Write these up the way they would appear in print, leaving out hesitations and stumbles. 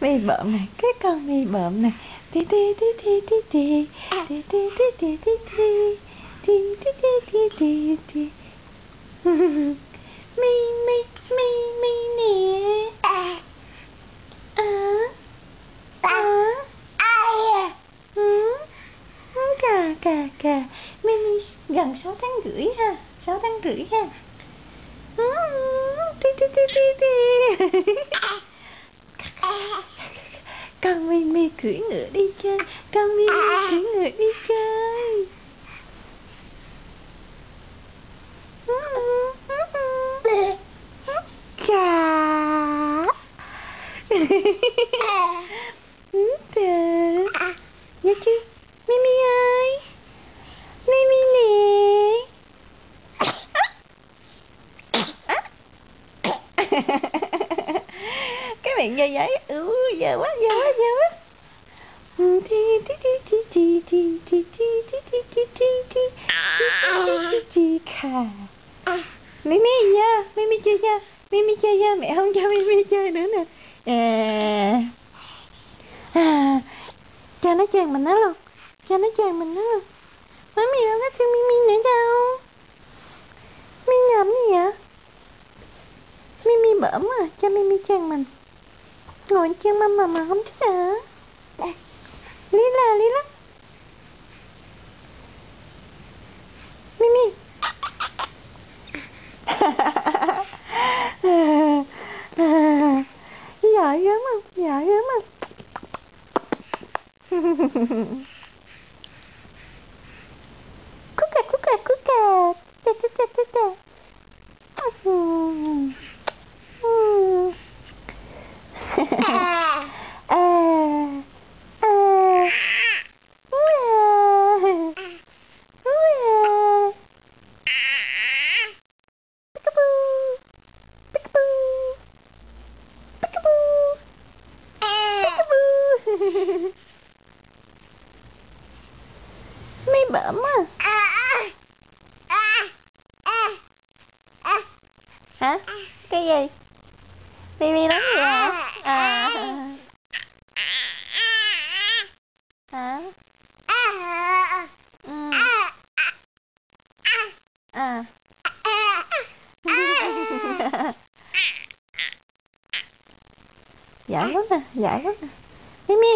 Mi bợm này, cái con mi bợm này. Ti ti ti ti ti ti ti ti ti ti ti ti ti ti ti ti ti. Mi mi mi mi nè. Cà cà cà. Mi mi gần 6 tháng rưỡi ha, 6 tháng rưỡi ha. Ti ti ti ti ti. Con Mimi cưỡi ngựa đi chơi, con Mimi cưỡi ngựa đi chơi. Chà. Dạ chứ, Mimi ơi, Mimi nè. Cái miệng dơ giấy, dơ quá, dơ quá, dơ quá. Khà. Mimi nha, Mimi chơi nha, Mimi chơi nha, mẹ không cho Mimi chơi nữa nè. Cho nó chơi mình nó luôn, cho nó chơi mình nó luôn. Mami đâu có thương Mimi nữa đâu. Mimi làm gì vậy? Mimi bỡm à, cho Mimi chơi mình. Ngồi chân mama mà không thích hả? Lý la Mimi. Giỏi gớm không? Giỏi gớm không? Cút cà. Tê. Mi bợm à. Hả? Cái gì? Mimi nói gì hả? Hả? Giỏi lắm nè. Mimi.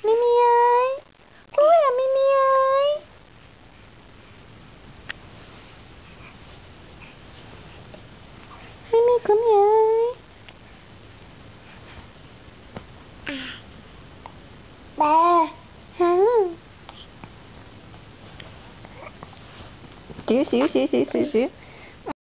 Mimi ơi. Ui à Mimi ơi. Mimi của mẹ ơi. Ba. Hả? Xíu.